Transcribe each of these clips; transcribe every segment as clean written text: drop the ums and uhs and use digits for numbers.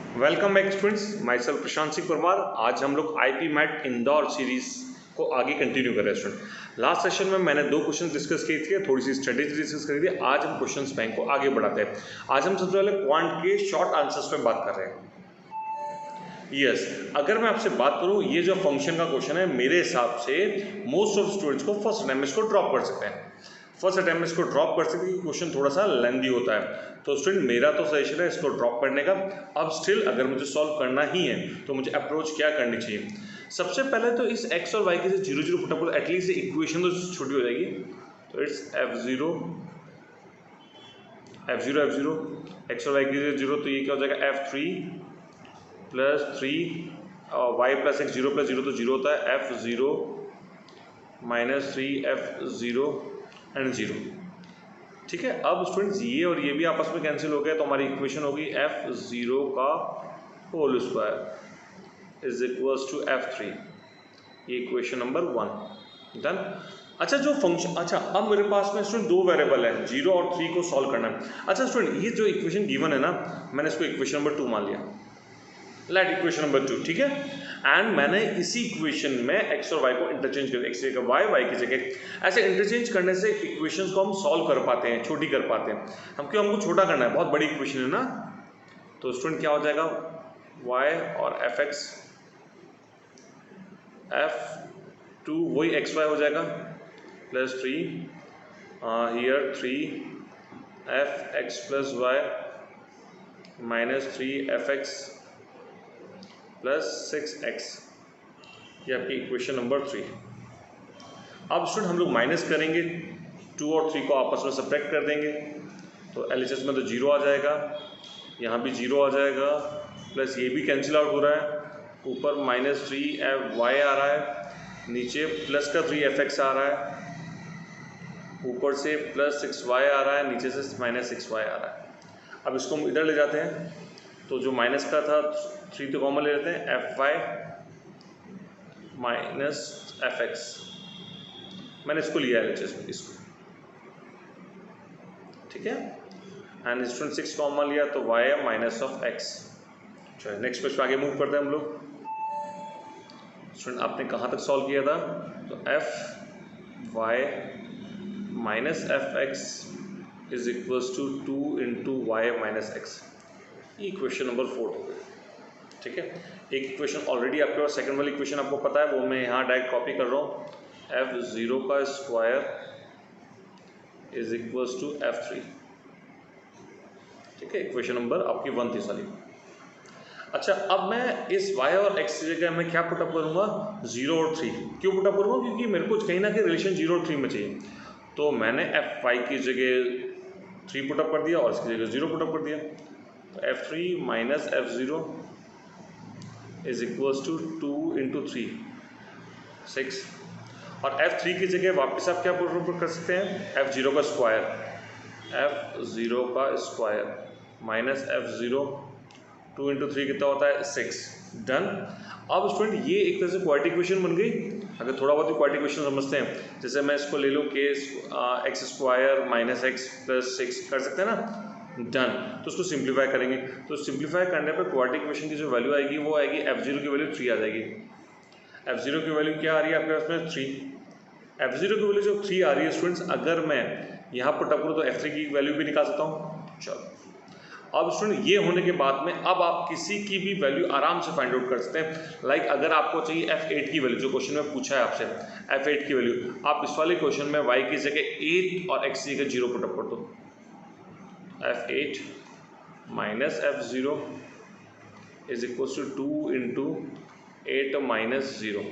Welcome back students, myself Prashant Singh Parmar. आज हम लोग आईपी मैट इंदौर सीरीज को आगे कंटिन्यू कर रहे हैं स्टूडेंट। लास्ट सेशन में मैंने दो क्वेश्चन डिस्कस किए थे, थोड़ी सी स्ट्रेटेजी डिस्कस करी थी। आज हम क्वेश्चन बैंक को आगे बढ़ाते हैं। आज हम सबसे पहले क्वांट के शॉर्ट आंसर्स पे बात कर रहे हैं। यस, अगर मैं आपसे बात करूं, ये जो फंक्शन का क्वेश्चन है, मेरे हिसाब से मोस्ट ऑफ स्टूडेंट्स को फर्स्ट अटेम्प्ट इसको ड्रॉप कर सकते हैं। फर्स्ट अटेम्प्ट इसको ड्रॉप कर सकते हैं, क्वेश्चन थोड़ा सा लेंदी होता है। तो स्टूडेंट, मेरा तो सजेशन है इसको ड्रॉप करने का। अब स्टिल अगर मुझे सॉल्व करना ही है तो मुझे अप्रोच क्या करनी चाहिए? सबसे पहले तो इस एक्स और वाई के जो जीरो जीरो फुटा एटलीस्ट इक्वेशन तो छोटी हो जाएगी। तो इट्स एफ जीरो एक्स और वाई की जीरो, तो ये क्या हो जाएगा एफ थ्री प्लस थ्री और y plus x, zero plus zero तो जीरो होता है, f zero minus three f zero and zero. ठीक है, अब स्टूडेंट्स ये और ये भी आपस में कैंसिल हो गया, तो हमारी इक्वेशन होगी एफ जीरो का whole square is equals to f three. ये इक्वेशन नंबर 1 डन। अच्छा, जो फंक्शन, अच्छा अब मेरे पास में स्टूडेंट दो वेरिएबल है, 0 और 3 को सॉल्व करना है। अच्छा स्टूडेंट, ये जो इक्वेशन गिवन है ना, मैंने इसको इक्वेशन नंबर 2 मान लिया, लेट इक्वेशन नंबर 2, ठीक है। एंड मैंने इसी इक्वेशन में एक्स और वाई को इंटरचेंज कर, एक्स की जगह वाई, वाई की जगह। ऐसे इंटरचेंज करने से इक्वेशंस को हम सॉल्व कर पाते हैं, छोटी कर पाते हैं। हमको छोटा करना है, बहुत बड़ी इक्वेशन है ना। तो स्टूडेंट क्या हो जाएगा, वाई और एफ एक्स, एफ टू वही एक्स वाई हो जाएगा plus three here three f x plus y minus three f x plus 6x। ये आपकी इक्वेशन नंबर 3। अब स्टूडेंट हम लोग माइनस करेंगे, 2 और 3 को आपस में सब्ट्रैक्ट कर देंगे, तो LHS में तो 0 आ जाएगा, यहाँ भी 0 आ जाएगा, प्लस ये भी कैंसिल आउट हो रहा है। ऊपर माइनस थ्री एफ वाई आ रहा है, नीचे प्लस का 3fx आ रहा है, ऊपर से प्लस 6y आ रहा है, नीचे से माइनस 6y आ रहा है। अब इसको हम इधर ले जाते हैं, तो जो माइनस का था 3 तो कॉमन ले लेते हैं, f y minus f x, मैंने इसको लिया है LHS में, इसको, ठीक है। एंड स्टूडेंट 6 कॉमन लिया तो वाई माइनस ऑफ एक्स। चलो नेक्स्ट पेज पे आगे मूव करते हैं हम लोग। स्टूडेंट आपने कहाँ तक सॉल्व किया था? तो f y minus f x is equals to 2 into y minus x. Equation number 4 हो गई, ठीक है। एक इक्वेशन ऑलरेडी आपके पास, सेकंड वाली इक्वेशन आपको पता है, वो मैं यहाँ डायरेक्ट कॉपी कर रहा हूँ, एफ जीरो का square is equals to f three, ठीक है। इक्वेशन नंबर आपकी 1 थी सारी। अच्छा, अब मैं इस y और x की जगह मैं क्या पुटअप करूँगा? 0 और 3। क्यों पुटअप करूँगा? क्योंकि मेरे को कहीं ना कहीं रिलेशन 0 और 3 में चाहिए। तो मैंने एफ वाई की जगह 3 पुटअप कर दिया और इसकी जगह 0 पुटअप कर दिया। तो f three minus f zero is equals to 2 into 3 6, और एफ थ्री की जगह वापस आप क्या पुट कर सकते हैं? एफ जीरो का स्क्वायर, एफ जीरो का square minus F zero, 2 into 3 कितना होता है? 6। डन। अब स्टूडेंट ये एक तरह से क्वाड्रेटिक इक्वेशन बन गई। अगर थोड़ा बहुत क्वाड्रेटिक इक्वेशन समझते हैं, जैसे मैं इसको ले लूँ के x square minus x plus 6, कर सकते हैं ना। डन। तो उसको सिंप्लीफाई करेंगे, तो सिंप्लीफाई करने पर क्वाड्रेटिक इक्वेशन की जो वैल्यू आएगी वो आएगी एफ जीरो की वैल्यू 3 आ जाएगी। एफ जीरो की वैल्यू क्या आ रही है आपके पास में? 3। एफ जीरो की वैल्यू जो 3 आ रही है स्टूडेंट्स, अगर मैं यहाँ पर टप करूँ तो एफ थ्री की वैल्यू भी निकाल सकता हूँ। चलो, अब स्टूडेंट ये होने के बाद में अब आप किसी की भी वैल्यू आराम से फाइंड आउट कर सकते हैं। लाइक अगर आपको चाहिए f8 की वैल्यू, जो क्वेश्चन में पूछा है आपसे f8 की वैल्यू, आप इस वाले क्वेश्चन में y की जगह 8 और x की जगह 0 पुटअप कर दो। f8 minus f zero is equal to 2 into 8 minus 0,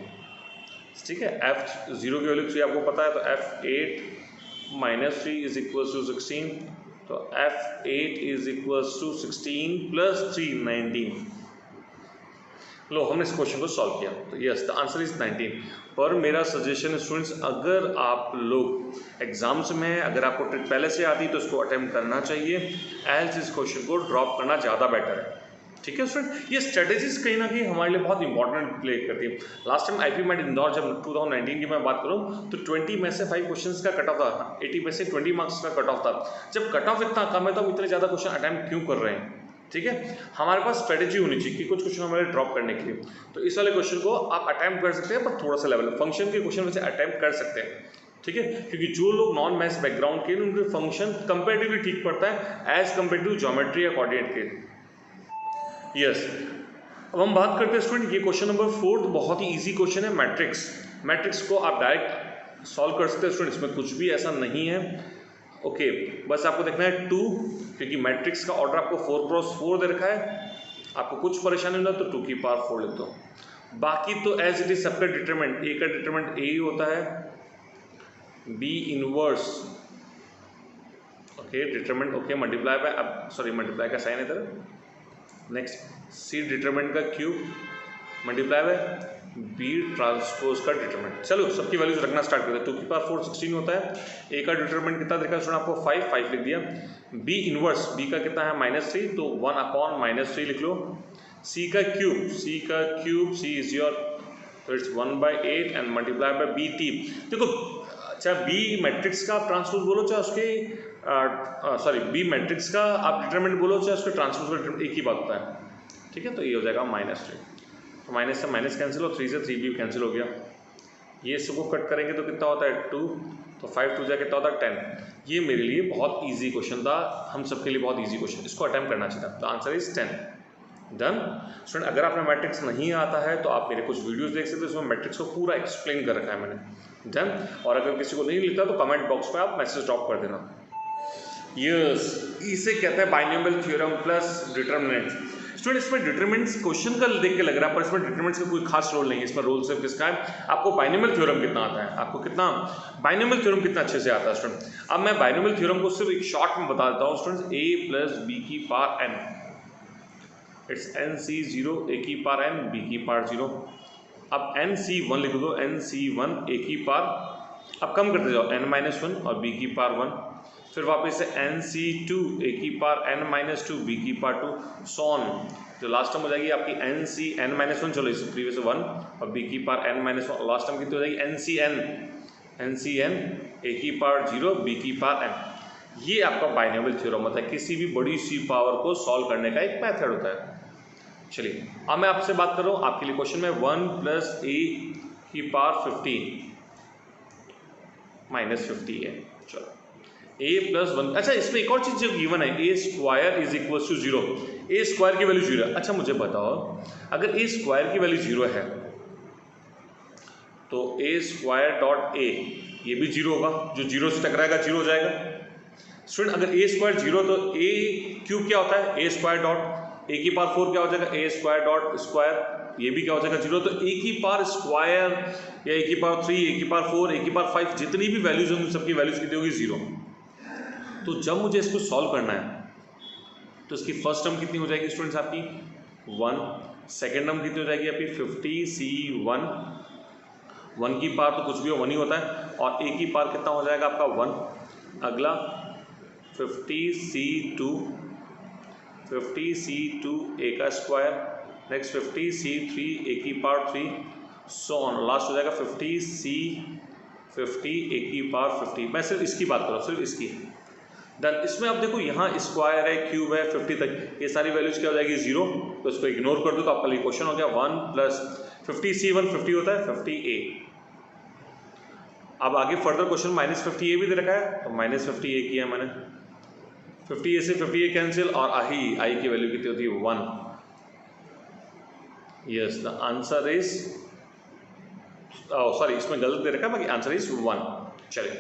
ठीक है। एफ ज़ीरो की वैल्यू 3 आपको पता है, तो f8 minus 3 is equal to 16, तो f8 is equal to 16 plus 3 19। लो, हमने इस क्वेश्चन को सॉल्व किया, तो यस द आंसर इज 19। पर मेरा सजेशन है स्टूडेंट्स, अगर आप लोग एग्जाम्स में, अगर आपको ट्रिक पहले से आती तो इसको अटेम्प्ट करना चाहिए, एल्स इस क्वेश्चन को ड्रॉप करना ज़्यादा बेटर है, ठीक है स्टूडेंट। ये स्ट्रेटेजीज कहीं ना कहीं हमारे लिए बहुत इंपॉर्टेंट प्ले करती है। Last time IPMAT Indore जब 2019 की मैं बात करूं तो 20 में से 5 क्वेश्चंस का कट ऑफ था, 80 में से 20 मार्क्स का कट ऑफ था। जब कट ऑफ इतना कम है तो हम इतने ज़्यादा क्वेश्चन अटैम्प्ट क्यों कर रहे हैं? ठीक है, हमारे पास स्ट्रेटेजी होनी चाहिए कि कुछ क्वेश्चन हमारे ड्रॉप करने के लिए। तो इस वाले क्वेश्चन को आप अटेम्प्ट कर सकते हैं, पर थोड़ा सा लेवल फंक्शन के क्वेश्चन वैसे अटेम्प्ट कर सकते हैं, ठीक है, क्योंकि जो लोग नॉन मैथ्स बैकग्राउंड के उनके फंक्शन कंपेरेटिवली ठीक पड़ता है एज कम्पेयर टू ज्योमेट्री या कोऑर्डिनेट के। यस, अब हम बात करते हैं स्टूडेंट, ये क्वेश्चन नंबर 4 बहुत ही इजी क्वेश्चन है। मैट्रिक्स को आप डायरेक्ट सॉल्व कर सकते हैं स्टूडेंट, इसमें कुछ भी ऐसा नहीं है। ओके, बस आपको देखना है 2, क्योंकि मैट्रिक्स का ऑर्डर आपको 4x4 दे रखा है। आपको कुछ परेशानी ना तो 2 की पावर 4 लिख दो। बाकी तो एज इट इज सबका डिटरमिनेंट, ए का डिटरमिनेंट ए ही होता है, B inverse, okay determinant, okay multiply by, अब सॉरी मल्टीप्लाई का साइन इधर, नेक्स्ट सी डिटरमिनेंट का cube multiply by B transpose का डिटरमिनेंट। चलो सबकी वैल्यूज रखना स्टार्ट करते हैं। 2 की पावर 4 16 होता है, ए का डिटरमिनेंट कितना देखा सुना आपको 5 लिख दिया, बी इनवर्स, बी का कितना है -3 तो 1/-3 लिख लो, सी का क्यूब, सी इज योर, तो it's 1/8 and multiply by B T. देखो चाहे बी मैट्रिक्स का आप ट्रांसपोज बोलो, चाहे उसके सॉरी बी मैट्रिक्स का आप डिटरमिनेंट बोलो, चाहे उसके ट्रांसपोज का डिटरमिनेंट एक ही बात होता है, ठीक है। तो ये हो जाएगा -3, तो माइनस से माइनस कैंसिल हो, 3 से 3 भी कैंसिल हो गया। ये इसको कट करेंगे तो कितना होता है 2, तो 5 2 जा कितना होता है 10। ये मेरे लिए बहुत इजी क्वेश्चन था, हम सबके लिए बहुत इजी क्वेश्चन, इसको अटेम्प्ट करना चाहिए था। तो आंसर इज 10। डन स्टूडेंट, अगर आपने मैट्रिक्स नहीं आता है तो आप मेरे कुछ वीडियोस देख सकते हो, उसमें मैट्रिक्स को पूरा एक्सप्लेन कर रखा है मैंने। डन, और अगर किसी को नहीं लिखता तो कमेंट बॉक्स में आप मैसेज ड्रॉप कर देना। यस, इसे कहते हैं binomial theorem plus determinant. Student इसमें डिटरमिनेंट्स क्वेश्चन का देख के लग रहा है, पर इसमें डिटरमिनेंट्स का कोई खास रोल नहीं है, इसमें रोल सिर्फ किसका है, आपको बाइनोमियल थ्योरम कितना आता है, आपको कितना बाइनोमियल थ्योरम कितना अच्छे से आता है स्टूडेंट। अब मैं बाइनोमियल थ्योरम को सिर्फ एक शॉर्ट में बता देता हूँ स्टूडेंट्स, a प्लस बी की power n, it's nc0 a की पावर n b की पावर 0। अब nc1 लिख दो, nc1 a की पावर, अब कम करते जाओ n-1 और b की पावर 1, फिर वापस से nc2 a की पावर n-2 b की पावर 2 सॉन, जो लास्ट टर्म हो जाएगी आपकी nc(n-1), चलो इस प्रीवियस 1 और b की पावर n-1, लास्ट टर्म कितनी हो जाएगी ncn a की पावर 0 b की पावर n। ये आपका बाइनोमियल थ्योरम होता है, किसी भी बड़ी सी पावर को सॉल्व करने का एक मेथड होता है। चलिए अब मैं आपसे बात कर रहा हूँ, आपके लिए क्वेश्चन में 1 प्लस a की पावर 50 -50 है। चलो a प्लस 1, अच्छा इसमें एक और चीज़ जो गिवन है, a square is equal to 0, a square की वैल्यू 0 है। अच्छा मुझे बताओ, अगर a स्क्वायर की वैल्यू 0 है तो a स्क्वायर डॉट a ये भी 0 होगा, जो 0 से टकराएगा 0 हो जाएगा। स्टूडेंट अगर a स्क्वायर 0 तो a क्यूब क्या होता है, a स्क्वायर डॉट a की पावर 4 क्या हो जाएगा, a स्क्वायर डॉट स्क्वायर, ये भी क्या हो जाएगा 0। तो a की पावर स्क्वायर या a की पावर 3, a की पावर 4, a की पावर 5, जितनी भी वैल्यूज होंगी सबकी वैल्यूज कितनी होगी 0। तो जब मुझे इसको सॉल्व करना है तो इसकी फर्स्ट टर्म कितनी हो जाएगी स्टूडेंट्स आपकी 1, सेकेंड टर्म कितनी हो जाएगी आपकी 50c1, 1 की पावर तो कुछ भी हो 1 ही होता है, और a की पावर कितना हो जाएगा आपका 1, अगला 50c2 a का स्क्वायर, नेक्स्ट 50c3 a की पावर 3 सो ऑन, लास्ट हो जाएगा 50 a की पावर 50। मैं सिर्फ इसकी बात कर रहा हूँ, सिर्फ इसकी। डन, इसमें अब देखो यहाँ स्क्वायर है, क्यूब है, 50 तक ये सारी वैल्यूज क्या हो जाएगी 0, तो इसको इग्नोर कर दो तो आपका लिए क्वेश्चन हो गया 1 प्लस 50c1 50 होता है 50a। अब आगे फर्दर क्वेश्चन -50a भी दे रखा है, तो -50a किया मैंने, 50a से 50a कैंसिल, और आई की वैल्यू कितनी होती है 1। Yes the answer is, sorry इसमें गलत दे रखा है, बाकी आंसर इज 1। चलिए